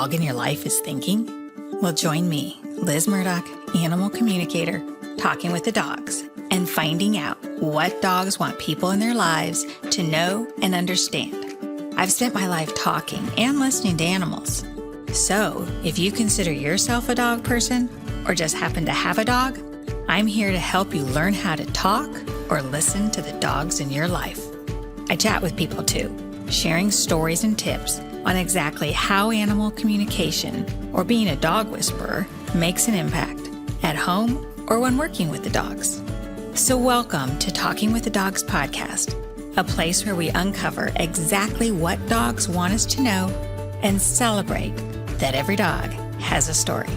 dog in your life is thinking? Well, join me, Liz Murdoch, animal communicator, talking with the dogs and finding out what dogs want people in their lives to know and understand. I've spent my life talking and listening to animals. So if you consider yourself a dog person or just happen to have a dog, I'm here to help you learn how to talk or listen to the dogs in your life. I chat with people too, sharing stories and tips on exactly how animal communication or being a dog whisperer makes an impact at home or when working with the dogs. So welcome to Talking with the Dogs podcast, a place where we uncover exactly what dogs want us to know and celebrate that every dog has a story.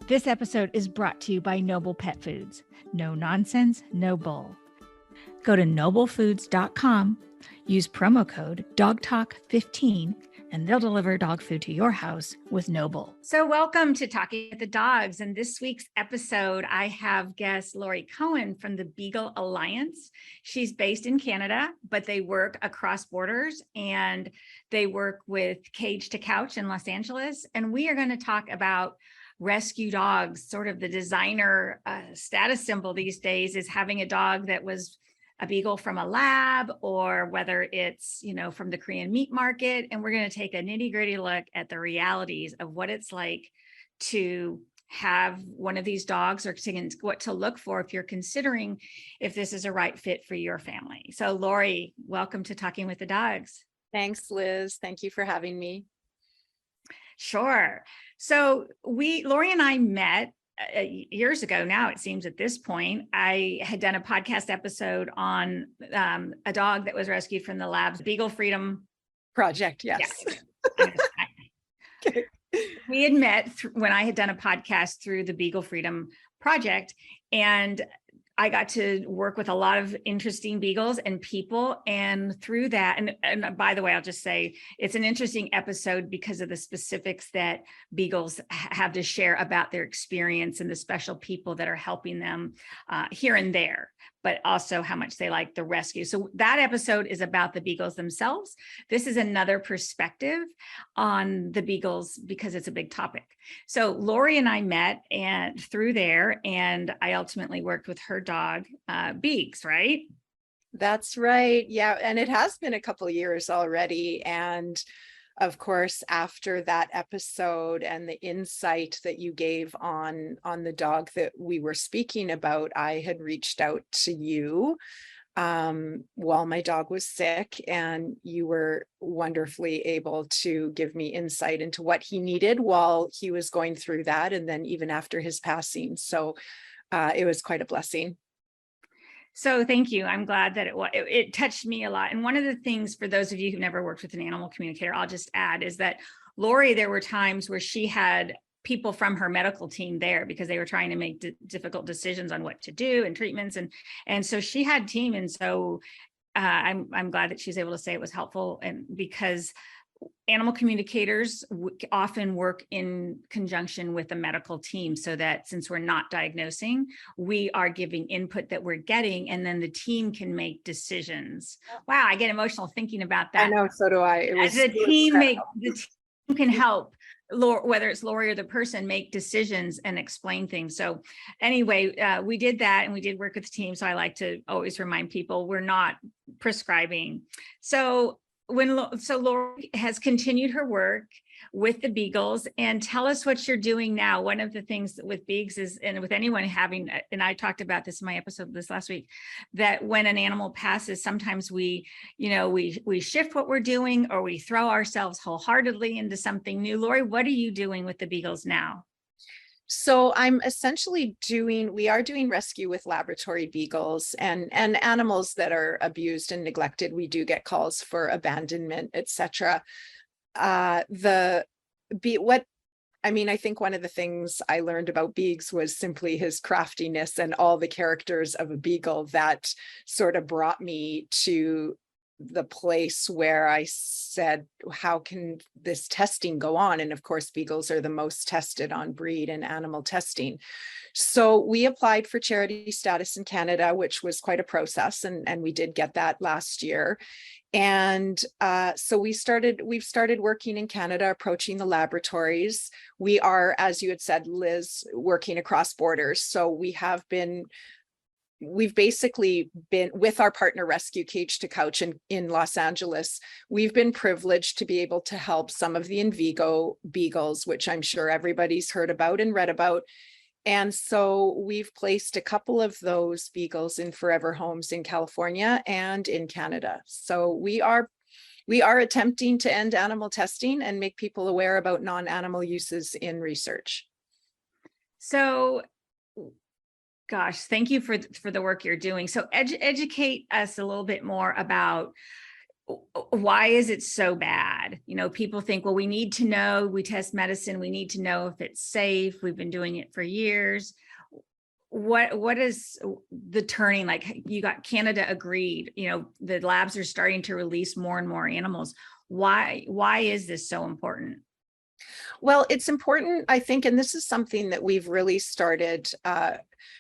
This episode is brought to you by Noble Pet Foods. No nonsense, no bull. Go to noblefoods.com, use promo code DOGTALK15, and they'll deliver dog food to your house with Noble. So welcome to Talking with the Dogs. And this week's episode, I have guest Lori Cohen from the Beagle Alliance. She's based in Canada, but they work across borders and they work with Cage to Couch in Los Angeles. And we are going to talk about rescue dogs. Sort of the designer status symbol these days is having a dog that was a beagle from a lab, or whether it's, from the Korean meat market. And we're going to take a nitty-gritty look at the realities of what it's like to have one of these dogs, or what to look for if you're considering if this is a right fit for your family. So Lori, welcome to Talking with the Dogs. Thanks, Liz. Thank you for having me. Sure. So Lori and I met years ago now, it seems at this point. I had done a podcast episode on a dog that was rescued from the lab's Beagle Freedom Project. Yes. Okay. We had met when I had done a podcast through the Beagle Freedom Project, and I got to work with a lot of interesting beagles and people. And through that, and by the way, I'll just say it's an interesting episode because of the specifics that beagles have to share about their experience and the special people that are helping them here and there, but also how much they like the rescue. So that episode is about the beagles themselves. This is another perspective on the beagles because it's a big topic. So Lori and I met through there, and I ultimately worked with her dog, Beags, right? That's right. Yeah. And it has been a couple of years already. And of course, after that episode and the insight that you gave on the dog that we were speaking about, I had reached out to you while my dog was sick, and you were wonderfully able to give me insight into what he needed while he was going through that, and then even after his passing. So it was quite a blessing. So thank you. I'm glad that it touched me a lot. And one of the things, for those of you who've never worked with an animal communicator, I'll just add, is that Lori, there were times where she had people from her medical team there because they were trying to make difficult decisions on what to do and treatments. And so she had team. And so I'm glad that she's able to say it was helpful, and because animal communicators often work in conjunction with the medical team, so that since we're not diagnosing, we are giving input that we're getting, and then the team can make decisions. Wow, I get emotional thinking about that. I know, so do I. The team can help, whether it's Lori or the person, make decisions and explain things. So anyway, we did that, and we did work with the team. So I like to always remind people we're not prescribing. So Lori has continued her work with the beagles, and tell us what you're doing now. One of the things with Beags is, and with anyone having, and I talked about this in my episode this last week, that when an animal passes, sometimes we shift what we're doing, or we throw ourselves wholeheartedly into something new. Lori, what are you doing with the beagles now? So I'm essentially we are doing rescue with laboratory beagles and animals that are abused and neglected. We do get calls for abandonment, etc. I think one of the things I learned about Beags was simply his craftiness and all the characters of a beagle that sort of brought me to the place where I said, how can this testing go on? And of course, beagles are the most tested on breed and animal testing. So we applied for charity status in Canada, which was quite a process. And we did get that last year. And so we've started working in Canada, approaching the laboratories. We are, as you had said, Liz, working across borders. So we've basically been with our partner Rescue Cage to Couch in Los Angeles. We've been privileged to be able to help some of the in vivo beagles, which I'm sure everybody's heard about and read about. And so we've placed a couple of those beagles in forever homes in California and in Canada. So we are attempting to end animal testing and make people aware about non-animal uses in research. So, gosh, thank you for the work you're doing. So educate us a little bit more about why is it so bad? You know, people think, well, we need to know, we test medicine, we need to know if it's safe. We've been doing it for years. What is the turning? Like, you got Canada agreed, you know, the labs are starting to release more and more animals. Why is this so important? Well, it's important, I think, and this is something that we've really started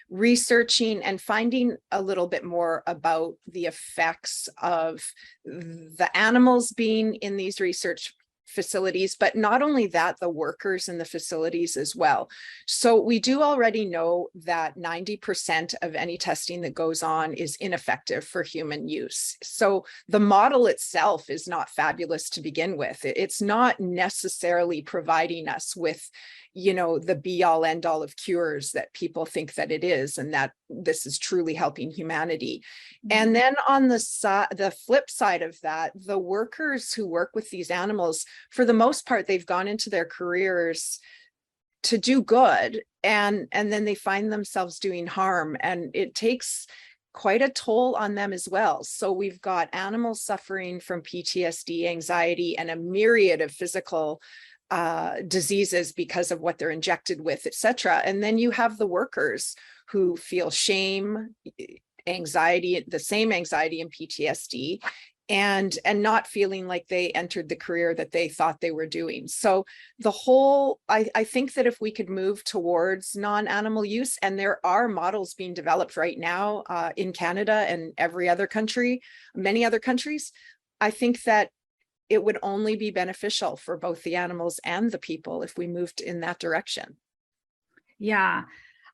researching and finding a little bit more about the effects of the animals being in these research facilities, but not only that, the workers in the facilities as well. So we do already know that 90% of any testing that goes on is ineffective for human use. So the model itself is not fabulous to begin with. It's not necessarily providing us with, you know, the be all end all of cures that people think that it is, and that this is truly helping humanity. And then on the flip side of that, the workers who work with these animals, for the most part, they've gone into their careers to do good, and then they find themselves doing harm, and it takes quite a toll on them as well. So we've got animals suffering from PTSD, anxiety, and a myriad of physical diseases because of what they're injected with, etc. And then you have the workers who feel shame, anxiety, the same anxiety and PTSD, and not feeling like they entered the career that they thought they were doing. So the whole, I think that if we could move towards non-animal use, and there are models being developed right now in Canada and every other country, many other countries, I think that it would only be beneficial for both the animals and the people if we moved in that direction. Yeah.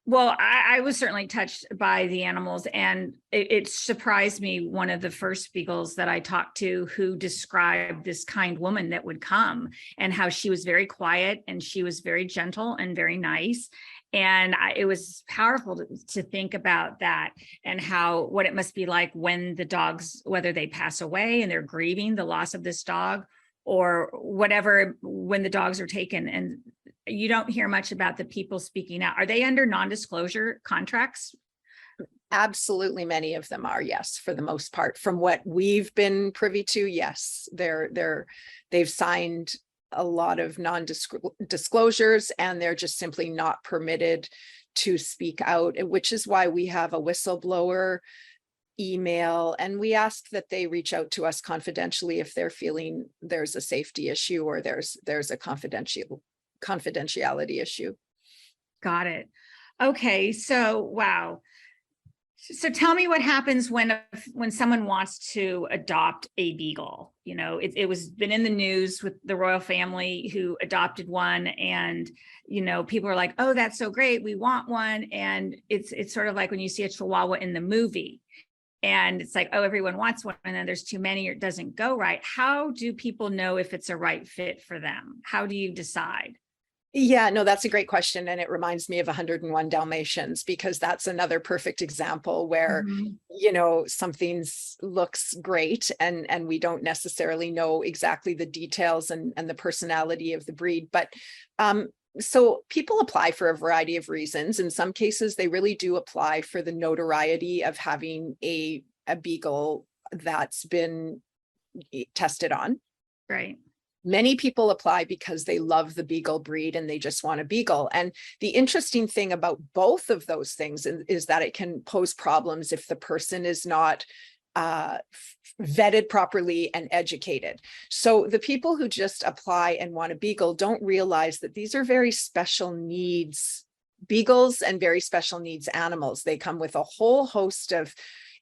Well, I was certainly touched by the animals, and it surprised me. One of the first beagles that I talked to, who described this kind woman that would come, and how she was very quiet and she was very gentle and very nice. And it was powerful to think about that, and what it must be like when the dogs, whether they pass away and they're grieving the loss of this dog, or whatever, when the dogs are taken. And you don't hear much about the people speaking out. Are they under non-disclosure contracts? Absolutely, many of them are, yes, for the most part. From what we've been privy to, yes, they've signed a lot of non-disclosures, and they're just simply not permitted to speak out, which is why we have a whistleblower email, and we ask that they reach out to us confidentially if they're feeling there's a safety issue or there's a confidentiality issue. Got it. Okay, so wow. So tell me what happens when someone wants to adopt a beagle. You know, it was been in the news with the royal family who adopted one, and you know, people are like, "Oh, that's so great, we want one." And it's sort of like when you see a Chihuahua in the movie, and it's like, "Oh, everyone wants one," and then there's too many, or it doesn't go right. How do people know if it's a right fit for them? How do you decide? Yeah, no, that's a great question. And it reminds me of 101 Dalmatians, because that's another perfect example where, you know, something looks great and we don't necessarily know exactly the details and the personality of the breed. But so people apply for a variety of reasons. In some cases, they really do apply for the notoriety of having a beagle that's been tested on. Right. Many people apply because they love the beagle breed and they just want a beagle. And the interesting thing about both of those things is that it can pose problems if the person is not vetted properly and educated. So the people who just apply and want a beagle don't realize that these are very special needs beagles and very special needs animals. They come with a whole host of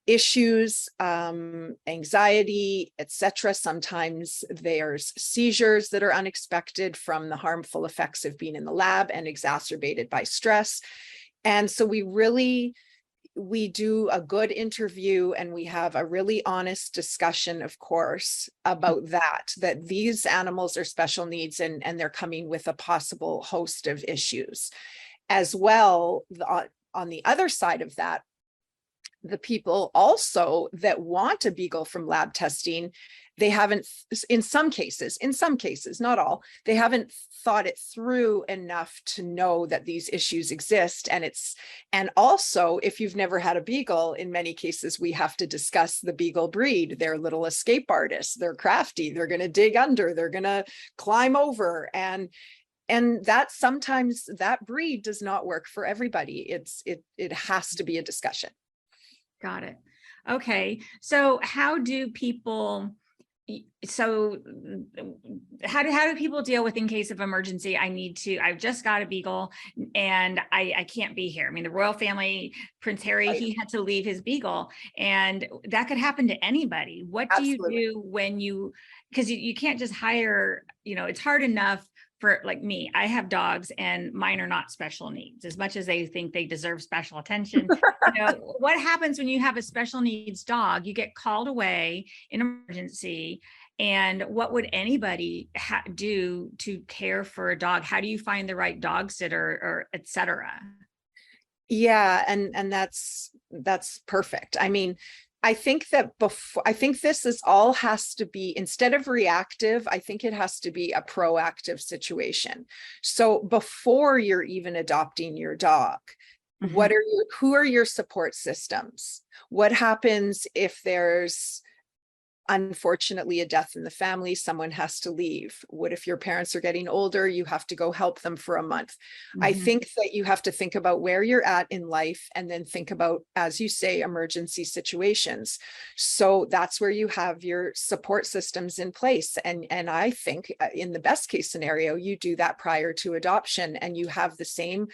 issues, anxiety, etc. Sometimes there's seizures that are unexpected from the harmful effects of being in the lab and exacerbated by stress. And so we do a good interview and we have a really honest discussion, of course, about that these animals are special needs and they're coming with a possible host of issues. As well, on the other side of that, the people also that want a beagle from lab testing, they haven't, in some cases, not all, they haven't thought it through enough to know that these issues exist. And also, if you've never had a beagle, in many cases, we have to discuss the beagle breed. They're little escape artists. They're crafty. They're going to dig under. They're going to climb over. And that sometimes that breed does not work for everybody. It has to be a discussion. Got it. Okay. So how do people deal with in case of emergency? I've just got a beagle and I can't be here. I mean, the royal family, Prince Harry, he had to leave his beagle, and that could happen to anybody. What do you do when because you can't just hire, it's hard enough for like me. I have dogs and mine are not special needs as much as they think they deserve special attention. What happens when you have a special needs dog? You get called away in emergency, and what would anybody do to care for a dog? How do you find the right dog sitter, or et cetera? Yeah, and that's perfect. I mean, I think this all has to be, instead of reactive, I think it has to be a proactive situation. So before you're even adopting your dog, who are your support systems? What happens if there's unfortunately a death in the family, someone has to leave? What if your parents are getting older, you have to go help them for a month? I think that you have to think about where you're at in life and then think about, as you say, emergency situations. So that's where you have your support systems in place. And I think in the best case scenario, you do that prior to adoption, and you have the same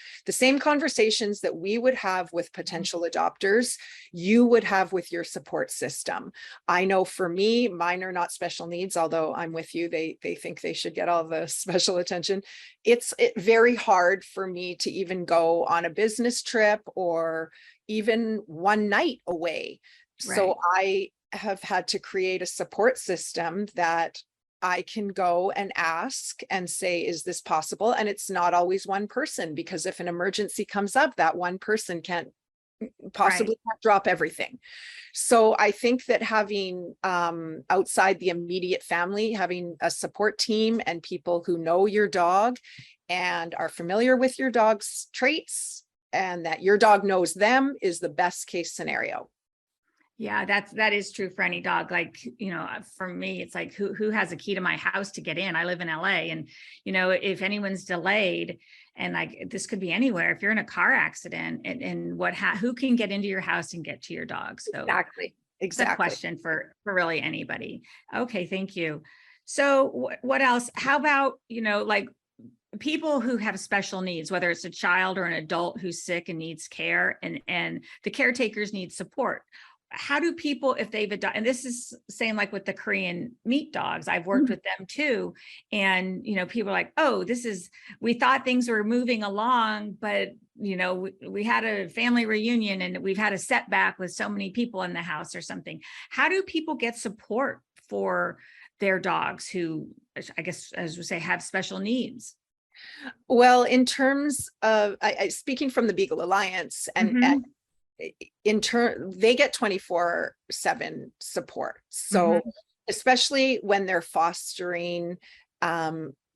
conversations that we would have with potential adopters, you would have with your support system. I know for me, mine are not special needs, although I'm with you. They think they should get all the special attention. It's very hard for me to even go on a business trip or even one night away. Right. So I have had to create a support system that I can go and ask and say, is this possible? And it's not always one person, because if an emergency comes up, that one person can't possibly drop everything. So I think that having outside the immediate family, having a support team and people who know your dog and are familiar with your dog's traits and that your dog knows them is the best case scenario. Yeah, that is true for any dog. Like, for me, it's like, who has a key to my house to get in? I live in LA, and, if anyone's delayed, and like, this could be anywhere, if you're in a car accident and who can get into your house and get to your dog? So exactly. It's a question for really anybody. Okay. Thank you. So what else? How about, like people who have special needs, whether it's a child or an adult who's sick and needs care, and the caretakers need support. How do people, if they've adopted, and this is same like with the Korean meat dogs, I've worked with them too. And, people are like, oh, we thought things were moving along, but, we had a family reunion and we've had a setback with so many people in the house or something. How do people get support for their dogs who, I guess, as we say, have special needs? Well, in terms of, speaking from the Beagle Alliance, and they get 24/7 support. So especially when they're fostering,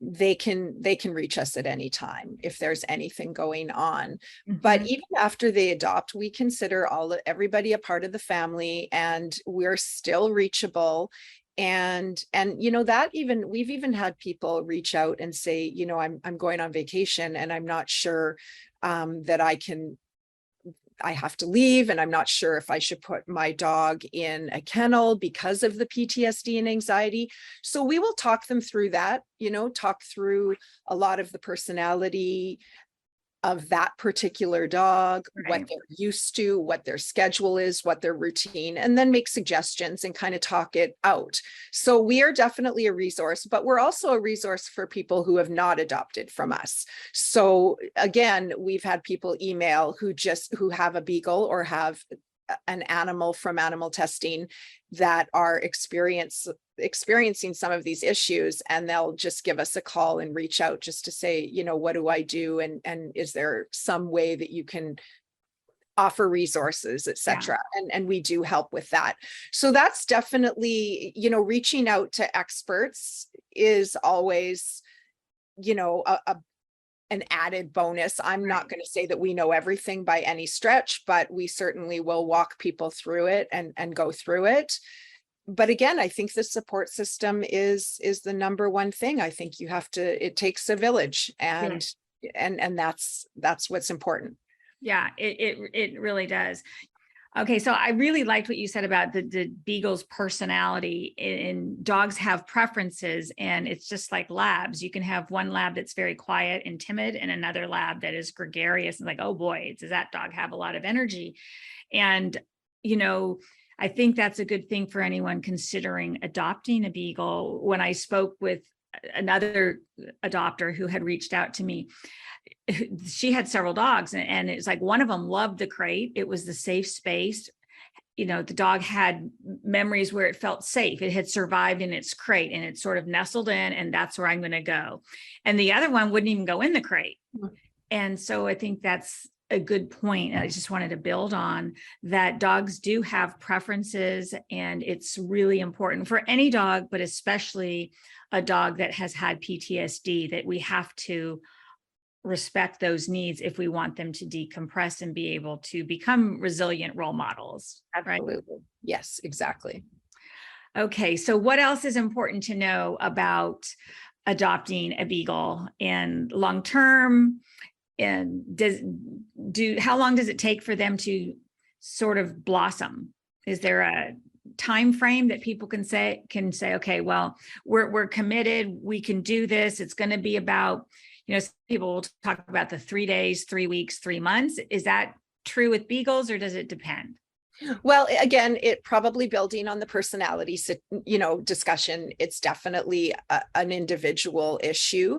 they can reach us at any time if there's anything going on. But even after they adopt, we consider everybody a part of the family, and we're still reachable. And we've even had people reach out and say, I'm going on vacation and I'm not sure that I can I have to leave and I'm not sure if I should put my dog in a kennel because of the PTSD and anxiety. So we will talk them through that, talk through a lot of the personality of that particular dog, what they're used to, what their schedule is, what their routine, and then make suggestions and kind of talk it out. So we are definitely a resource, but we're also a resource for people who have not adopted from us. So again, we've had people email who have a beagle or have an animal from animal testing that are experiencing some of these issues, and they'll just give us a call and reach out just to say, what do I do, and is there some way that you can offer resources, etc. And we do help with that. So that's definitely, reaching out to experts is always, an added bonus. I'm not going to say that we know everything by any stretch, but we certainly will walk people through it and go through it. But again, I think the support system is the number one thing. I think it takes a village, and that's what's important. Yeah, it really does. Okay, so I really liked what you said about the beagle's personality. And dogs have preferences, and it's just like labs. You can have one lab that's very quiet and timid, and another lab that is gregarious and like, oh boy, does that dog have a lot of energy? And I think that's a good thing for anyone considering adopting a beagle. When I spoke with another adopter who had reached out to me, she had several dogs, and it's like one of them loved the crate. It was the safe space. The dog had memories where it felt safe. It had survived in its crate, and it sort of nestled in, and that's where I'm going to go. And the other one wouldn't even go in the crate. And so I think that's a good point. I just wanted to build on that. Dogs do have preferences, and it's really important for any dog, but especially a dog that has had PTSD, that we have to respect those needs if we want them to decompress and be able to become resilient role models. Absolutely. Right? Yes, exactly. Okay, so what else is important to know about adopting a beagle and long term? And how long does it take for them to sort of blossom? Is there a time frame that people can say, okay, well, we're committed, we can do this. It's going to be about, some people will talk about the 3 days, 3 weeks, 3 months. Is that true with beagles, or does it depend? Well, again, it probably building on the personality, discussion. It's definitely an individual issue.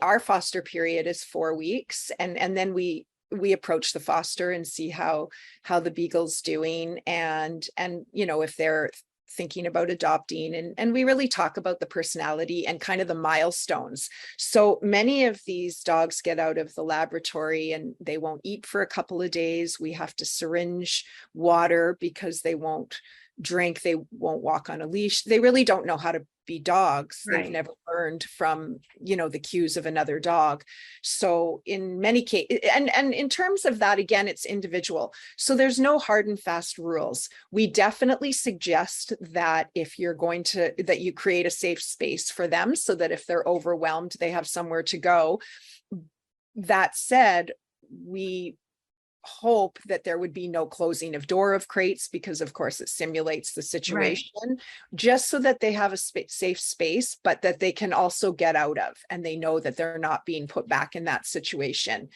Our foster period is 4 weeks, and then we approach the foster and see how the beagle's doing, and if they're thinking about adopting, and we really talk about the personality and kind of the milestones. So many of these dogs get out of the laboratory and they won't eat for a couple of days. We have to syringe water because they won't drink, they won't walk on a leash. They really don't know how to be dogs. Right. They've never learned from, the cues of another dog. So in many cases, and in terms of that, again, it's individual. So there's no hard and fast rules. We definitely suggest that if you're that you create a safe space for them so that if they're overwhelmed, they have somewhere to go. That said, we hope that there would be no closing of door of crates, because of course it simulates the situation, just so that they have a safe space, but that they can also get out of, and they know that they're not being put back in that situation.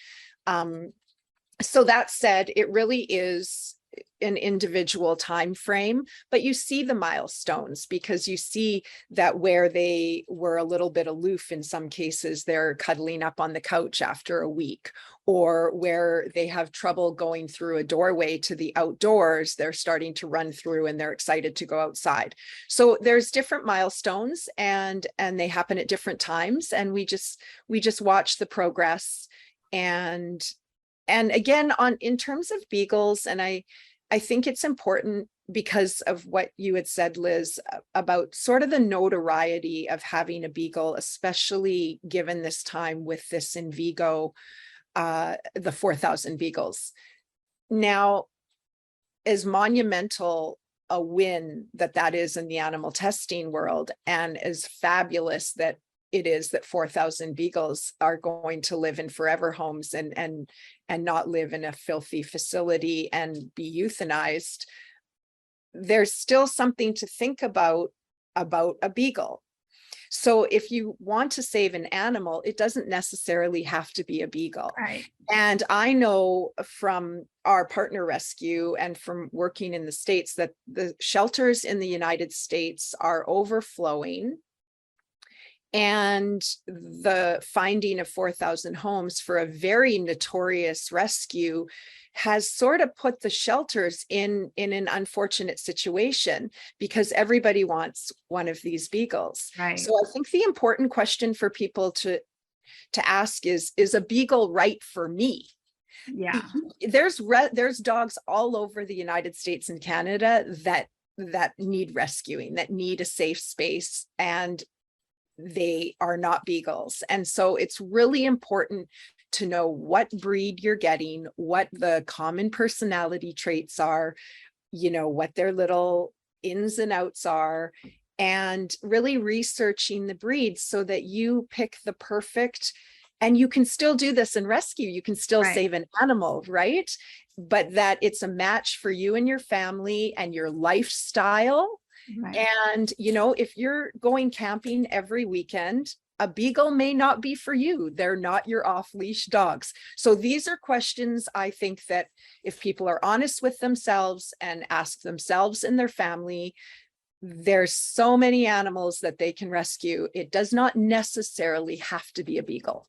So that said, it really is an individual time frame, but you see the milestones, because you see that where they were a little bit aloof, in some cases they're cuddling up on the couch after a week, or where they have trouble going through a doorway to the outdoors, they're starting to run through and they're excited to go outside. So there's different milestones, and they happen at different times, and we just watch the progress. And again, in terms of beagles, and I think it's important because of what you had said, Liz, about sort of the notoriety of having a beagle, especially given this time with this in Vigo, the 4,000 beagles. Now, as monumental a win that is in the animal testing world, and as fabulous that it is that 4,000 beagles are going to live in forever homes and not live in a filthy facility and be euthanized, there's still something to think about a beagle. So if you want to save an animal, it doesn't necessarily have to be a beagle. Right. And I know from our partner rescue and from working in the States that the shelters in the United States are overflowing. And the finding of 4,000 homes for a very notorious rescue has sort of put the shelters in an unfortunate situation, because everybody wants one of these beagles. Right. So I think the important question for people to ask is a beagle right for me? Yeah. There's dogs all over the United States and Canada that need rescuing, that need a safe space, and they are not beagles. And so it's really important to know what breed you're getting, what the common personality traits are, you know, what their little ins and outs are, and really researching the breed so that you pick the perfect. And you can still do this in rescue. You can still Right. save an animal, right? But that it's a match for you and your family and your lifestyle. Right. And, you know, if you're going camping every weekend, a beagle may not be for you. They're not your off-leash dogs. So these are questions I think that if people are honest with themselves and ask themselves and their family, there's so many animals that they can rescue. It does not necessarily have to be a beagle.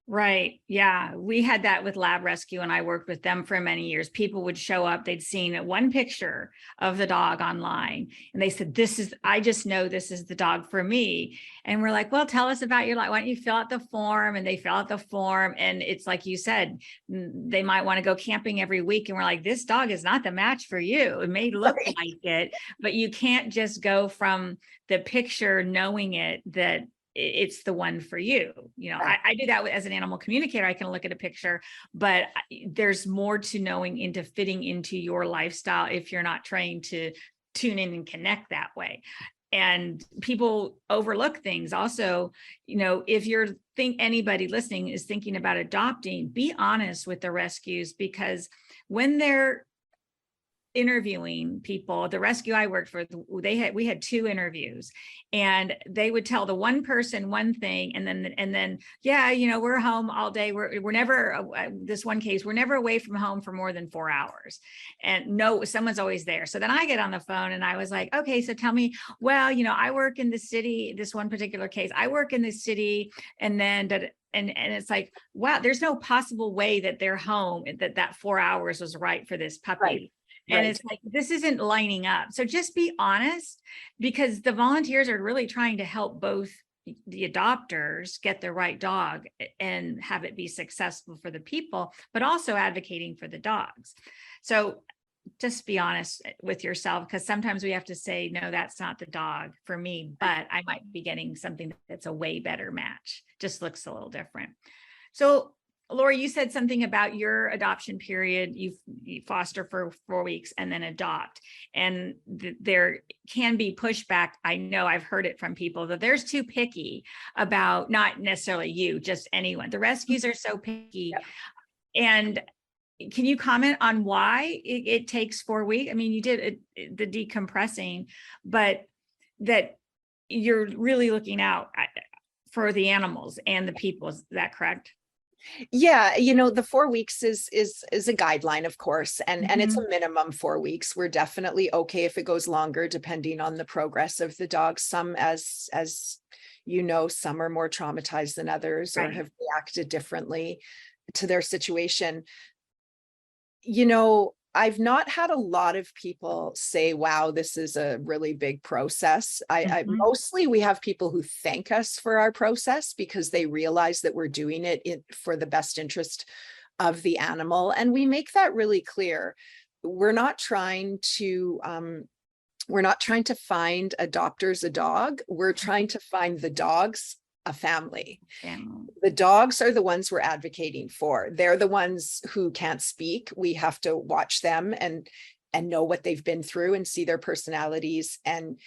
Right. Yeah. We had that with Lab Rescue, and I worked with them for many years. People would show up, they'd seen one picture of the dog online, and they said, I just know this is the dog for me. And we're like, well, tell us about your life. Why don't you fill out the form? And they fill out the form. And it's like you said, they might want to go camping every week. And we're like, this dog is not the match for you. It may look like it, but you can't just go from the picture knowing that it's the one for you. You know, I do that as an animal communicator. I can look at a picture, but there's more to knowing into fitting into your lifestyle if you're not trained to tune in and connect that way. And people overlook things. Also, you know, if anybody listening is thinking about adopting, be honest with the rescues, because when they're interviewing people, the rescue I worked for, we had 2 interviews, and they would tell the one person one thing, and then yeah, you know, we're home all day, we're never, this one case, we're never away from home for more than 4 hours, and no, someone's always there. So then I get on the phone and I was like, okay, so tell me, well, you know, I work in the city, this one particular case, I work in the city, and then and it's like, wow, there's no possible way that they're home, that 4 hours was right for this puppy. Right. And it's like, this isn't lining up. So just be honest, because the volunteers are really trying to help both the adopters get the right dog and have it be successful for the people, but also advocating for the dogs. So just be honest with yourself, because sometimes we have to say, no, that's not the dog for me, but I might be getting something that's a way better match. Just looks a little different. So Lori, you said something about your adoption period. You foster for 4 weeks and then adopt. And there can be pushback. I know I've heard it from people that there's too picky about, not necessarily you, just anyone. The rescues are so picky. Yep. And can you comment on why it takes 4 weeks? I mean, you did the decompressing, but that you're really looking out for the animals and the people. Is that correct? Yeah, you know, the 4 weeks is a guideline, of course, and it's a minimum 4 weeks. We're definitely okay if it goes longer, depending on the progress of the dog. Some, as you know, some are more traumatized than others, or have reacted differently to their situation. You know, I've not had a lot of people say, wow, this is a really big process. I mostly, we have people who thank us for our process because they realize that we're doing it for the best interest of the animal. And we make that really clear. We're not trying to find adopters a dog. We're trying to find the dogs a family. The dogs are the ones we're advocating for. They're the ones who can't speak. We have to watch them know what they've been through and see their personalities, and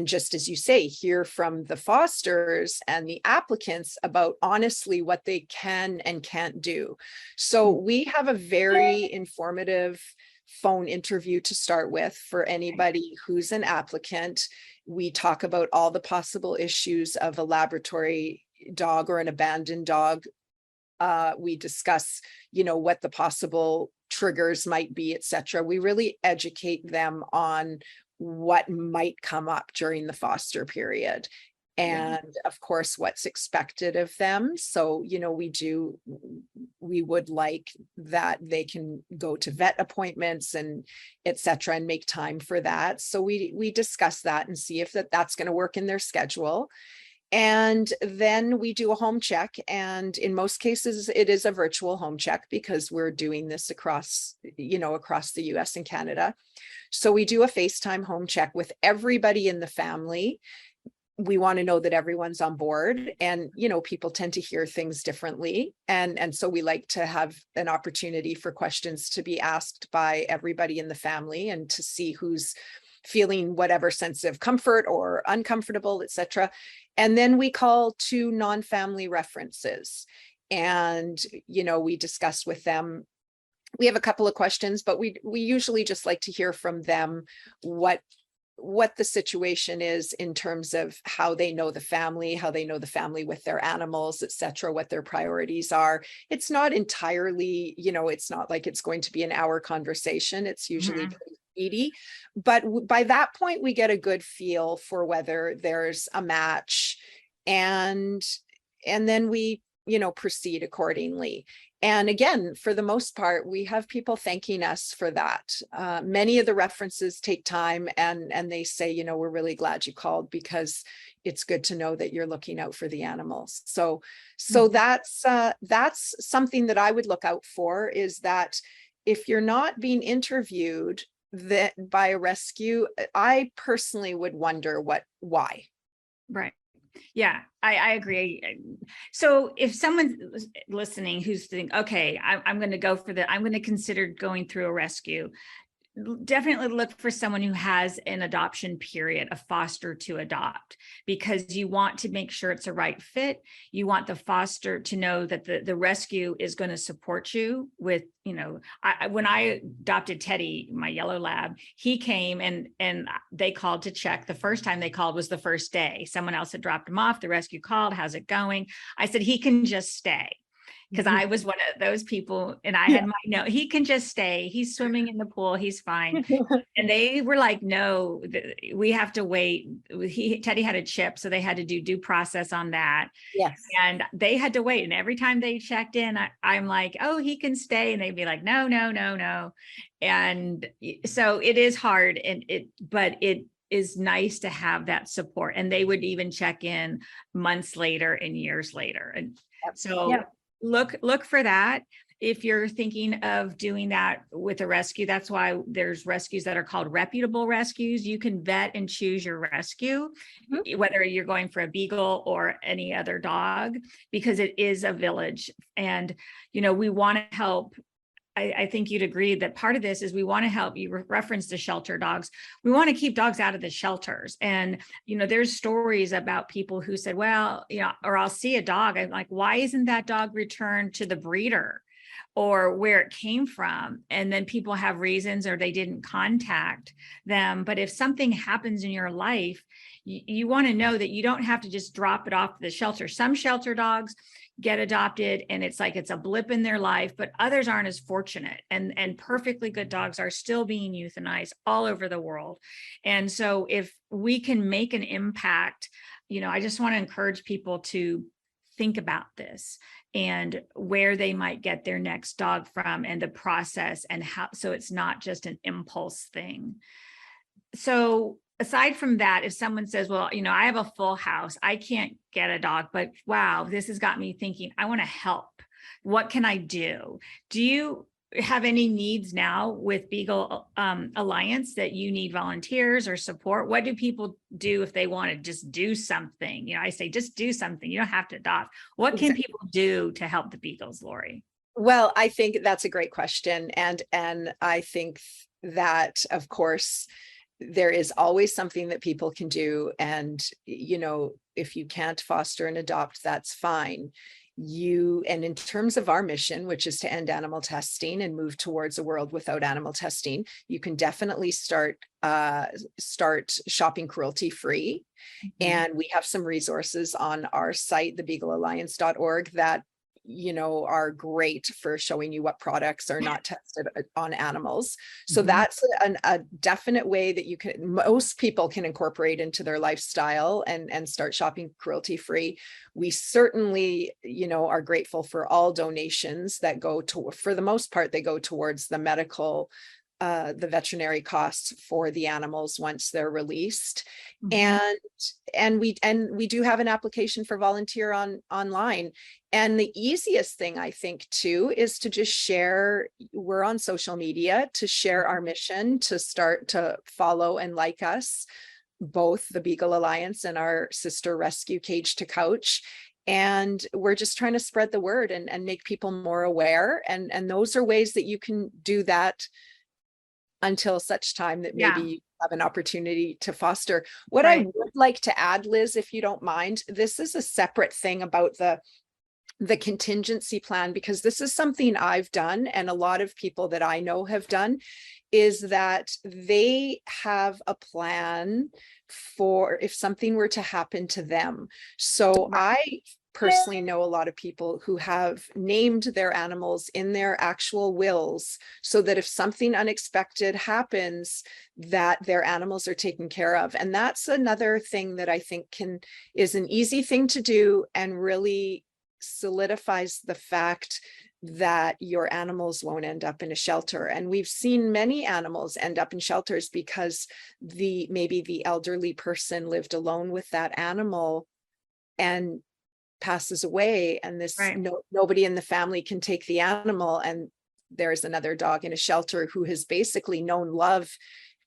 just as you say, hear from the fosters and the applicants about honestly what they can and can't do. So we have a very informative phone interview to start with for anybody who's an applicant. We talk about all the possible issues of a laboratory dog or an abandoned dog. We discuss, what the possible triggers might be, etc. We really educate them on what might come up during the foster period. And of course, what's expected of them. So, we would like that they can go to vet appointments and etc. and make time for that. So we discuss that and see if that's going to work in their schedule. And then we do a home check. And in most cases, it is a virtual home check because we're doing this across the US and Canada. So we do a FaceTime home check with everybody in the family. We want to know that everyone's on board, and people tend to hear things differently, and so we like to have an opportunity for questions to be asked by everybody in the family and to see who's feeling whatever sense of comfort or uncomfortable, etc. And then we call 2 non-family references, and we discuss with them. We have a couple of questions, but we usually just like to hear from them what the situation is in terms of how they know the family with their animals, etc., what their priorities are. It's not entirely, it's not like it's going to be an hour conversation. It's usually pretty speedy, but by that point we get a good feel for whether there's a match, and then we proceed accordingly. And again, for the most part, we have people thanking us for that. Many of the references take time, and they say, we're really glad you called because it's good to know that you're looking out for the animals. So that's something that I would look out for, is that if you're not being interviewed by a rescue, I personally would wonder why. Right. Yeah, I agree. So if someone's listening who's thinking, okay, I'm going to go for I'm going to consider going through a rescue, definitely look for someone who has an adoption period, a foster to adopt, because you want to make sure it's a right fit. You want the foster to know that the rescue is going to support you with, when I adopted Teddy, my yellow lab, he came and they called to check. The first time they called was the first day. Someone else had dropped him off. The rescue called, how's it going? I said, he can just stay. Because I was one of those people, and I had my note, he can just stay. He's swimming in the pool. He's fine. And they were like, no, we have to wait. Teddy had a chip, so they had to do due process on that. Yes. And they had to wait. And every time they checked in, I'm like, oh, he can stay. And they'd be like, no. And so it is hard, but it is nice to have that support. And they would even check in months later and years later. And so look for that. If you're thinking of doing that with a rescue, that's why there's rescues that are called reputable rescues. You can vet and choose your rescue, whether you're going for a beagle or any other dog, because it is a village. And, we want to help. I think you'd agree that part of this is we want to help. You reference the shelter dogs. We want to keep dogs out of the shelters. And, there's stories about people who said, well, or I'll see a dog. I'm like, why isn't that dog returned to the breeder or where it came from? And then people have reasons, or they didn't contact them. But if something happens in your life, you want to know that you don't have to just drop it off to the shelter. Some shelter dogs get adopted and it's like it's a blip in their life, but others aren't as fortunate, and perfectly good dogs are still being euthanized all over the world. And so if we can make an impact, I just want to encourage people to think about this and where they might get their next dog from, and the process, and how, so it's not just an impulse thing. So aside from that, if someone says, well, I have a full house, I can't get a dog, but wow, this has got me thinking, I want to help. What can I do? Do you have any needs now with Beagle Alliance that you need volunteers or support? What do people do if they want to just do something? I say, just do something. You don't have to adopt. What can people do to help the Beagles, Lori? Well, I think that's a great question. And I think that, of course, there is always something that people can do. And, if you can't foster and adopt, that's fine. And in terms of our mission, which is to end animal testing and move towards a world without animal testing, you can definitely start shopping cruelty free. And we have some resources on our site, the beaglealliance.org, that are great for showing you what products are not tested on animals. So that's a definite way that most people can incorporate into their lifestyle and start shopping cruelty free. We certainly, are grateful for all donations that go to, for the most part, they go towards the the veterinary costs for the animals once they're released. And we do have an application for volunteer online. And the easiest thing, I think, too, is to just share. We're on social media, to share our mission, to start to follow and like us, both the Beagle Alliance and our sister rescue Cage to Couch. And we're just trying to spread the word and make people more aware. And those are ways that you can do that until such time that maybe you have an opportunity to foster. What I would like to add, Liz, if you don't mind, this is a separate thing about the contingency plan, because this is something I've done and a lot of people that I know have done, is that they have a plan for if something were to happen to them. So I personally know a lot of people who have named their animals in their actual wills, so that if something unexpected happens, that their animals are taken care of. And that's another thing that I think is an easy thing to do and really solidifies the fact that your animals won't end up in a shelter. And we've seen many animals end up in shelters because maybe the elderly person lived alone with that animal and passes away, and nobody in the family can take the animal, and there's another dog in a shelter who has basically known love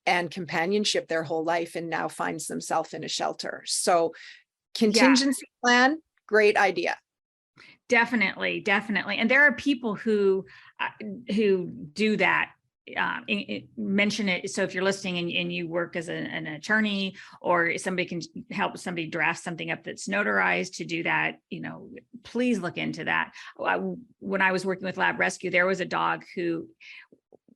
and companionship their whole life and now finds themselves in a shelter. So contingency plan, great idea. Definitely. And there are people who do that. Mention it. So if you're listening and you work as an attorney, or somebody can help somebody draft something up that's notarized to do that, please look into that. When I was working with Lab Rescue, there was a dog who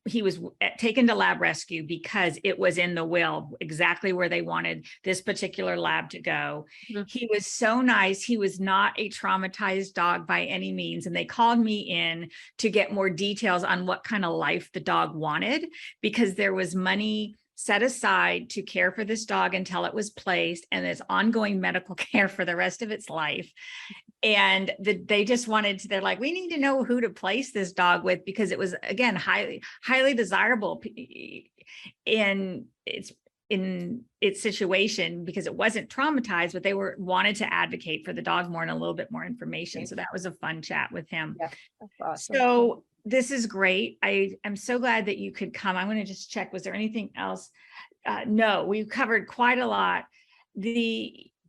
he was taken to Lab Rescue because it was in the will exactly where they wanted this particular lab to go. He was so nice. He was not a traumatized dog by any means. And they called me in to get more details on what kind of life the dog wanted, because there was money set aside to care for this dog until it was placed, and it's ongoing medical care for the rest of its life. And they just they're like, we need to know who to place this dog with, because it was, again, highly desirable in its situation, because it wasn't traumatized, but they wanted to advocate for the dog more and a little bit more information. So that was a fun chat with him. Yeah, that's awesome. So this is great. I am so glad that you could come. I'm going to just check. Was there anything else? No, we covered quite a lot.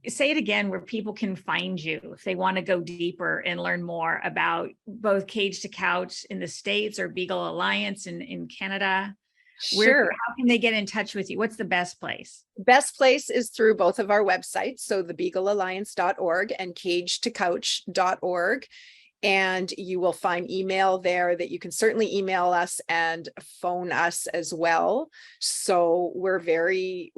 Say it again, where people can find you if they want to go deeper and learn more about both Cage to Couch in the States or Beagle Alliance in Canada. Sure. How can they get in touch with you? What's the best place? Best place is through both of our websites. So the beaglealliance.org and cagetocouch.org. And you will find email there that you can certainly email us and phone us as well. So we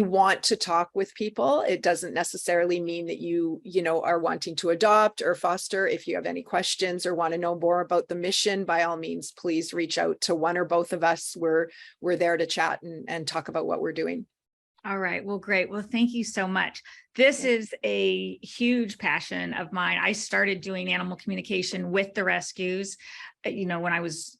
want to talk with people. It doesn't necessarily mean that you are wanting to adopt or foster. If you have any questions or want to know more about the mission, by all means, please reach out to one or both of us. We're there to chat and talk about what we're doing. All right. Well, great. Well, thank you so much. This is a huge passion of mine. I started doing animal communication with the rescues, when I was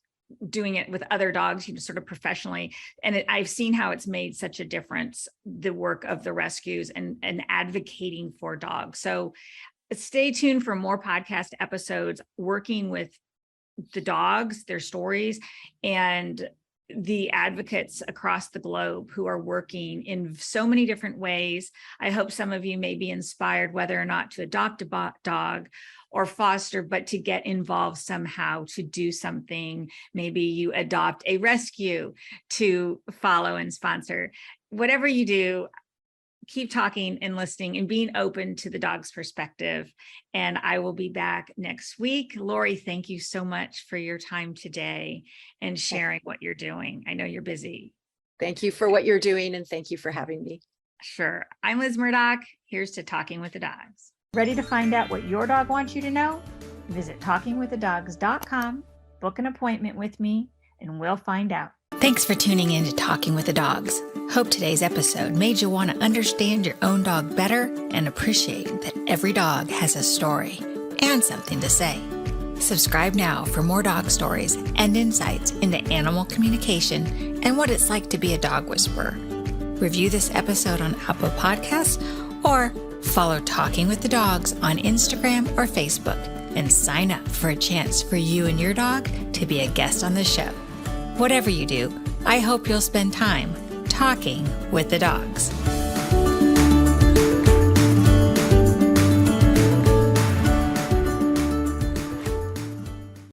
doing it with other dogs, sort of professionally. And I've seen how it's made such a difference, the work of the rescues and advocating for dogs. So stay tuned for more podcast episodes working with the dogs, their stories, and the advocates across the globe who are working in so many different ways. I hope some of you may be inspired, whether or not to adopt a dog or foster, but to get involved somehow, to do something. Maybe you adopt a rescue to follow and sponsor. Whatever you do, keep talking and listening and being open to the dog's perspective. And I will be back next week. Lori, thank you so much for your time today and sharing what you're doing. I know you're busy. Thank you for what you're doing, and thank you for having me. Sure. I'm Liz Murdoch. Here's to Talking with the Dogs. Ready to find out what your dog wants you to know? Visit talkingwiththedogs.com, book an appointment with me, and we'll find out. Thanks for tuning in to Talking with the Dogs. Hope today's episode made you want to understand your own dog better and appreciate that every dog has a story and something to say. Subscribe now for more dog stories and insights into animal communication and what it's like to be a dog whisperer. Review this episode on Apple Podcasts or follow Talking with the Dogs on Instagram or Facebook and sign up for a chance for you and your dog to be a guest on the show. Whatever you do, I hope you'll spend time talking with the dogs.